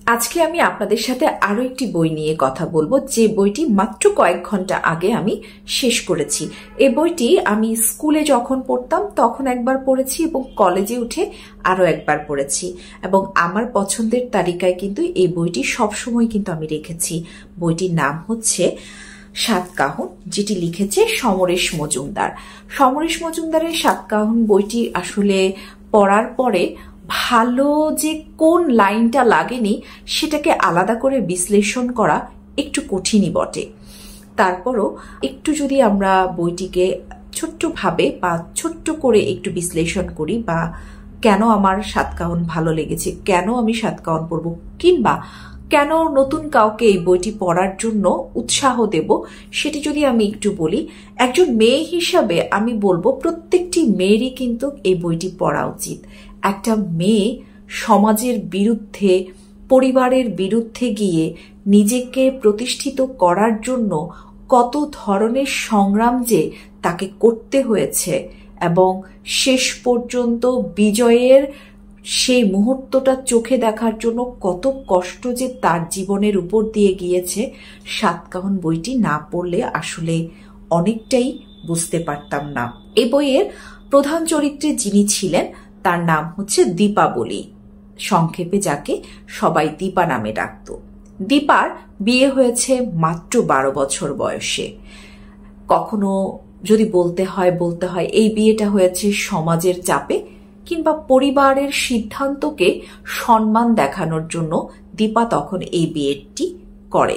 আজকে আমি আপনাদের সাথে আরো একটি বই নিয়ে কথা বলবো, যে বইটি মাত্র কয়েক ঘন্টা আগে আমি শেষ করেছি। এই বইটি আমি স্কুলে যখন পড়তাম তখন একবার পড়েছি এবং কলেজে উঠে আরো একবার পড়েছি, এবং আমার পছন্দের তালিকায় কিন্তু এই বইটি সবসময় কিন্তু আমি রেখেছি। বইটির নাম হচ্ছে সাতকাহন, যেটি লিখেছে সমরেশ মজুমদার। সমরেশ মজুমদারের সাতকাহন বইটি আসলে পড়ার পরে ভালো যে কোন লাইনটা লাগেনি সেটাকে আলাদা করে বিশ্লেষণ করা একটু কঠিনই বটে। তারপরও একটু যদি আমরা বইটিকে ছোট্টভাবে বা ছোট্ট করে একটু বিশ্লেষণ করি, বা কেন আমার সাতকাহন ভালো লেগেছে, কেন আমি সাতকাহন পড়ব, কিংবা কেন নতুন কাউকে এই বইটি পড়ার জন্য উৎসাহ দেব, সেটি যদি আমি একটু বলি। একজন মেয়ে হিসাবে আমি বলবো প্রত্যেকটি মেয়েরই কিন্তু এই বইটি পড়া উচিত। একটা মেয়ে সমাজের বিরুদ্ধে, পরিবারের বিরুদ্ধে গিয়ে নিজেকে প্রতিষ্ঠিত করার জন্য কত ধরনের সংগ্রাম যে তাকে করতে হয়েছে, এবং শেষ পর্যন্ত বিজয়ের সেই মুহূর্তটা চোখে দেখার জন্য কত কষ্ট যে তার জীবনের উপর দিয়ে গিয়েছে, সাতকাহন বইটি না পড়লে আসলে অনেকটাই বুঝতে পারতাম না। এই বইয়ের প্রধান চরিত্রে যিনি ছিলেন তার নাম হচ্ছে দীপাবলি, সংক্ষেপে যাকে সবাই দীপা নামে ডাকত। দীপার বিয়ে হয়েছে মাত্র 12 বছর বয়সে। কখনো যদি বলতে হয় এই বিয়েটা হয়েছে সমাজের চাপে কিংবা পরিবারের সিদ্ধান্তকে সম্মান দেখানোর জন্য দীপা তখন এই বিয়েটি করে।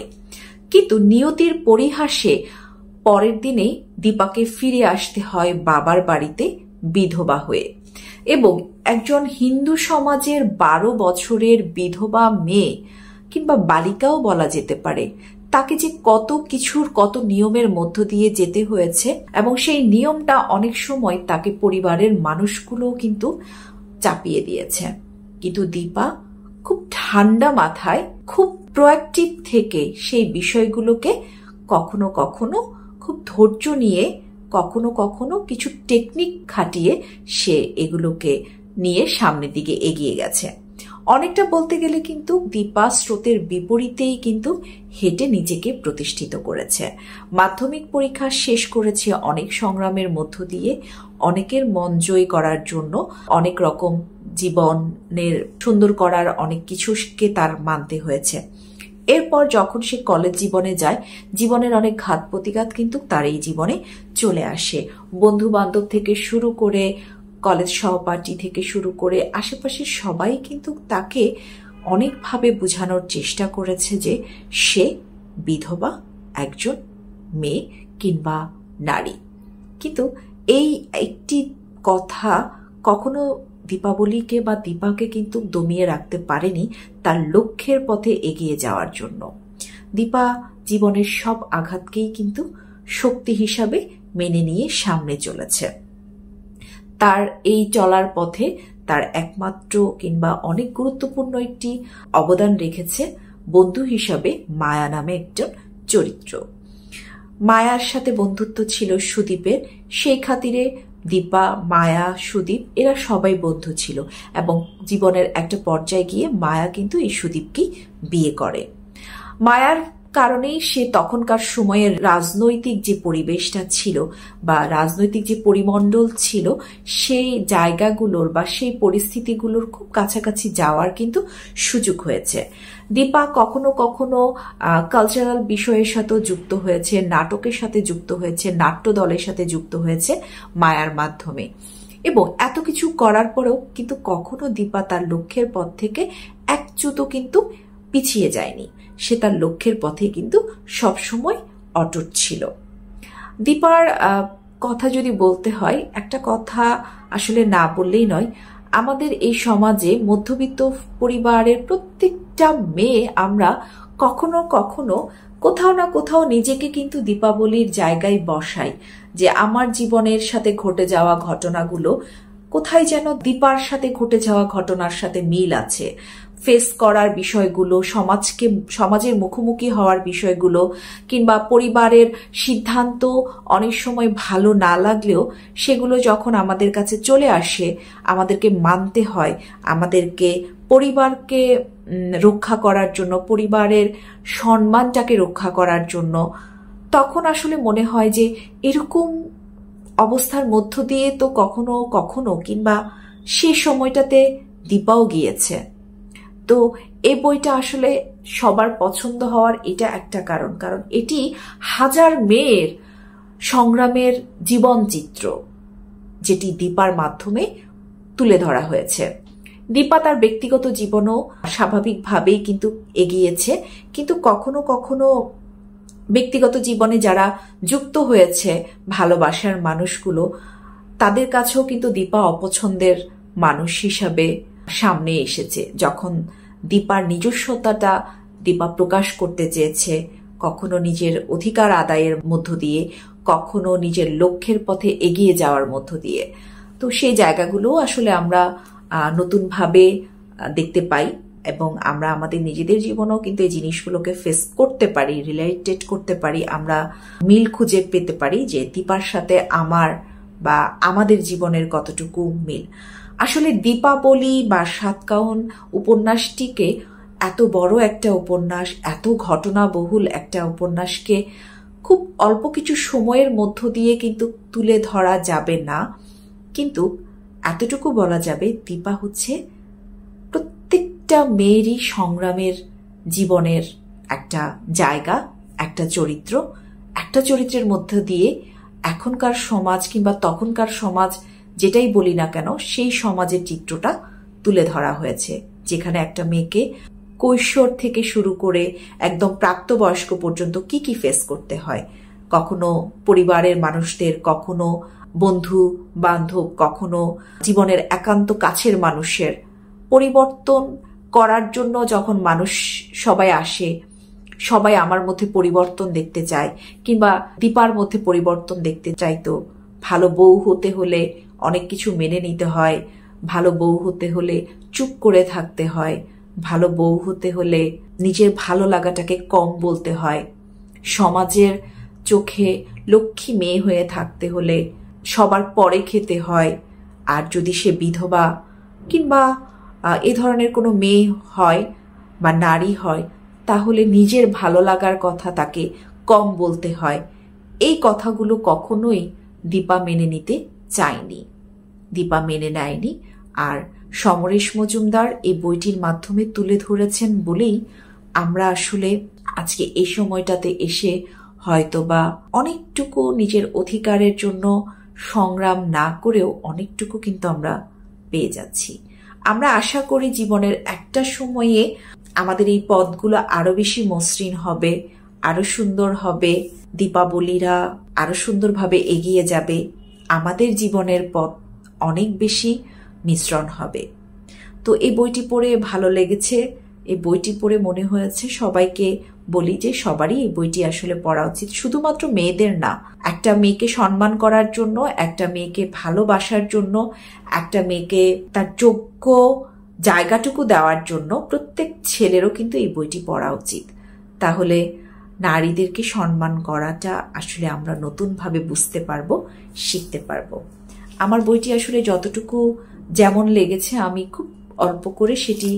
কিন্তু নিয়তির পরিহাসে পরের দিনেই দীপাকে ফিরে আসতে হয় বাবার বাড়িতে বিধবা হয়ে, এবং একজন হিন্দু সমাজের 12 বছরের বিধবা মেয়ে কিংবা বালিকাও বলা যেতে পারে, তাকে যে কত কিছুর, কত নিয়মের মধ্য দিয়ে যেতে হয়েছে, এবং সেই নিয়মটা অনেক সময় তাকে পরিবারের মানুষগুলো কিন্তু চাপিয়ে দিয়েছে। কিন্তু দীপা খুব ঠান্ডা মাথায়, খুব প্রোঅ্যাক্টিভ থেকে সেই বিষয়গুলোকে কখনো কখনো খুব ধৈর্য নিয়ে, কখনো কখনো কিছু টেকনিক খাটিয়ে সে এগুলোকে নিয়ে সামনের দিকে এগিয়ে গেছে। অনেকটা বলতে গেলে কিন্তু দীপা স্রোতের বিপরীতেই কিন্তু হেঁটে নিজেকে প্রতিষ্ঠিত করেছে। মাধ্যমিক পরীক্ষা শেষ করেছে অনেক সংগ্রামের মধ্য দিয়ে, অনেকের মন জয় করার জন্য, অনেক রকম জীবনের সুন্দর করার অনেক কিছুকে তার মানতে হয়েছে। এরপর যখন সে কলেজ জীবনে যায়, জীবনের অনেক ঘাত প্রতিঘাত কিন্তু তার এই জীবনে চলে আসে। বন্ধু বান্ধব থেকে শুরু করে, কলেজ সহপাঠী থেকে শুরু করে আশেপাশের সবাই কিন্তু তাকে অনেকভাবে বোঝানোর চেষ্টা করেছে যে সে বিধবা একজন মেয়ে কিংবা নারী। কিন্তু এই একটি কথা কখনো দীপাবলিকে বা দীপাকে কিন্তু দমিয়ে রাখতে পারেনি তার লক্ষ্যের পথে এগিয়ে যাওয়ার জন্য। দীপা জীবনের সব আঘাতকেই কিন্তু শক্তি হিসাবে মেনে নিয়ে সামনে চলেছে। তার এই চলার পথে তার একমাত্র কিংবা অনেক গুরুত্বপূর্ণ একটি অবদান রেখেছে বন্ধু হিসাবে মায়া নামে একজন চরিত্র। মায়ার সাথে বন্ধুত্ব ছিল সুদীপের, সেই খাতিরে দীপা, মায়া, সুদীপ এরা সবাই বন্ধু ছিল, এবং জীবনের একটা পর্যায়ে গিয়ে মায়া কিন্তু এই সুদীপকেই বিয়ে করে। মায়ার কারণেই সে তখনকার সময়ের রাজনৈতিক যে পরিবেশটা ছিল বা রাজনৈতিক যে পরিমণ্ডল ছিল, সেই জায়গাগুলোর বা সেই পরিস্থিতিগুলোর খুব কাছাকাছি যাওয়ার কিন্তু সুযোগ হয়েছে। দীপা কখনো কখনো কালচারাল বিষয়ের সাথেও যুক্ত হয়েছে, নাটকের সাথে যুক্ত হয়েছে, নাট্য দলের সাথে যুক্ত হয়েছে মায়ার মাধ্যমে, এবং এত কিছু করার পরেও কিন্তু কখনো দীপা তার লক্ষ্যের পথ থেকে একচুতো কিন্তু পিছিয়ে যায়নি। সে তার লক্ষ্যের পথে কিন্তু সবসময় অটুট ছিল। দীপার কথা যদি বলতে হয়, একটা কথা আসলে না বললেই নয়। আমাদের এই সমাজে মধ্যবিত্ত পরিবারের প্রত্যেকটা মেয়ে আমরা কখনো কখনো কোথাও না কোথাও নিজেকে কিন্তু দীপাবলির জায়গায় বসাই, যে আমার জীবনের সাথে ঘটে যাওয়া ঘটনাগুলো কোথায় যেন দীপার সাথে ঘটে যাওয়া ঘটনার সাথে মিল আছে। ফেস করার বিষয়গুলো, সমাজের মুখোমুখি হওয়ার বিষয়গুলো, কিংবা পরিবারের সিদ্ধান্ত অনেক সময় ভালো না লাগলেও সেগুলো যখন আমাদের কাছে চলে আসে, আমাদেরকে মানতে হয়, আমাদেরকে পরিবারকে রক্ষা করার জন্য, পরিবারের সম্মানটাকে রক্ষা করার জন্য, তখন আসলে মনে হয় যে এরকম অবস্থার মধ্য দিয়ে তো কখনো কখনো কিংবা সে সময়টাতে দীপাও গিয়েছে। তো এই বইটা আসলে সবার পছন্দ হওয়ার এটা একটা কারণ, কারণ এটি হাজার মেয়ের সংগ্রামের জীবনচিত্র, যেটি দীপার মাধ্যমে তুলে ধরা হয়েছে। দীপা তার ব্যক্তিগত জীবনও স্বাভাবিকভাবেই কিন্তু এগিয়েছে, কিন্তু কখনো কখনো ব্যক্তিগত জীবনে যারা যুক্ত হয়েছে ভালোবাসার মানুষগুলো, তাদের কাছেও কিন্তু দীপা অপছন্দের মানুষ হিসাবে সামনে এসেছে। যখন দীপার নিজস্বতাটা দীপা প্রকাশ করতে চেয়েছে, কখনো নিজের অধিকার আদায়ের মধ্য দিয়ে, কখনো নিজের লক্ষ্যের পথে এগিয়ে যাওয়ার মধ্য দিয়ে, তো সেই জায়গাগুলো আসলে আমরা নতুনভাবে দেখতে পাই এবং আমরা আমাদের নিজেদের জীবনেও কিন্তু এই জিনিসগুলোকে ফেস করতে পারি, রিলেটেড করতে পারি, আমরা মিল খুঁজে পেতে পারি যে দীপার সাথে আমার বা আমাদের জীবনের কতটুকু মিল। আসলে দীপাবলি বা সাতকাহন উপন্যাসটিকে, এত বড় একটা উপন্যাস, এত ঘটনাবহুল একটা উপন্যাসকে খুব অল্প কিছু সময়ের মধ্য দিয়ে কিন্তু তুলে ধরা যাবে না, কিন্তু এতটুকু বলা যাবে দীপা হচ্ছে প্রত্যেকটা মেয়েরই সংগ্রামের জীবনের একটা জায়গা, একটা চরিত্র। একটা চরিত্রের মধ্য দিয়ে এখনকার সমাজ কিংবা তখনকার সমাজ, যেটাই বলি না কেন, সেই সমাজের চিত্রটা তুলে ধরা হয়েছে, যেখানে একটা মেয়েকে কৈশোর থেকে শুরু করে একদম প্রাপ্তবয়স্ক পর্যন্ত কি কি ফেস করতে হয়, কখনো পরিবারের মানুষদের, কখনো বন্ধু বান্ধব, কখনো জীবনের একান্ত কাছের মানুষের। পরিবর্তন করার জন্য যখন মানুষ সবাই আসে, সবাই আমার মধ্যে পরিবর্তন দেখতে চায়, কিংবা দীপার মধ্যে পরিবর্তন দেখতে চাইতো। ভালো বউ হতে হলে অনেক কিছু মেনে নিতে হয়, ভালো বউ হতে হলে চুপ করে থাকতে হয়, ভালো বউ হতে হলে নিজের ভালো লাগাটাকে কম বলতে হয়, সমাজের চোখে লক্ষ্মী মেয়ে হয়ে থাকতে হলে সবার পরে খেতে হয়, আর যদি সে বিধবা কিংবা এ ধরনের কোনো মেয়ে হয় বা নারী হয়, তাহলে নিজের ভালো লাগার কথা তাকে কম বলতে হয়। এই কথাগুলো কখনোই দীপা মেনে নিতে চায়নি, দীপা মেনে নেয়নি। আর সমরেশ মজুমদার এই বইটির মাধ্যমে তুলে ধরেছেন বলেই আমরা আসলে আজকে এই সময়টাতে এসে হয়তোবা অনেকটুকু নিজের অধিকারের জন্য সংগ্রাম না করেও অনেকটুকু কিন্তু আমরা পেয়ে যাচ্ছি। আমরা আশা করি জীবনের একটা সময়ে আমাদের এই পথগুলো আরো বেশি মসৃণ হবে, আরো সুন্দর হবে, দীপাবলিরা আরো সুন্দরভাবে এগিয়ে যাবে, আমাদের জীবনের পথ অনেক বেশি মিশ্রণ হবে। তো এই বইটি পড়ে ভালো লেগেছে, এই বইটি পড়ে মনে হয়েছে সবাইকে বলি যে সবারই এই বইটি আসলে পড়া উচিত, শুধুমাত্র মেয়েদের না। একটা মেয়েকে সম্মান করার জন্য, একটা মেয়েকে ভালোবাসার জন্য, একটা মেয়েকে তার যোগ্য জায়গাটুকু দেওয়ার জন্য প্রত্যেক ছেলেরও কিন্তু এই বইটি পড়া উচিত। তাহলে নারীদেরকে সম্মান করাটা আসলে আমরা নতুনভাবে বুঝতে পারবো, শিখতে পারবো। আমার বইটি আসলে যতটুকু যেমন লেগেছে আমি খুব অল্প করে সেটি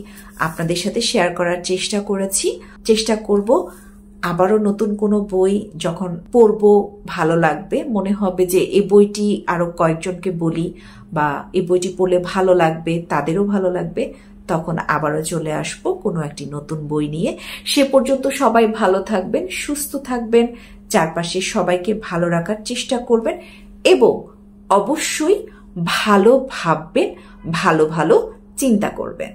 আপনাদের সাথে শেয়ার করার চেষ্টা করেছি। চেষ্টা করব আবারও নতুন কোনো বই যখন পড়বো, ভালো লাগবে, মনে হবে যে এই বইটি আরো কয়েকজনকে বলি বা এই বইটি পড়লে ভালো লাগবে, তাদেরও ভালো লাগবে, তখন আবারও চলে আসবো কোনো একটি নতুন বই নিয়ে। সে পর্যন্ত সবাই ভালো থাকবেন, সুস্থ থাকবেন, চারপাশে সবাইকে ভালো রাখার চেষ্টা করবেন এবং অবশ্যই ভালো ভাববেন, ভালো ভালো চিন্তা করবেন।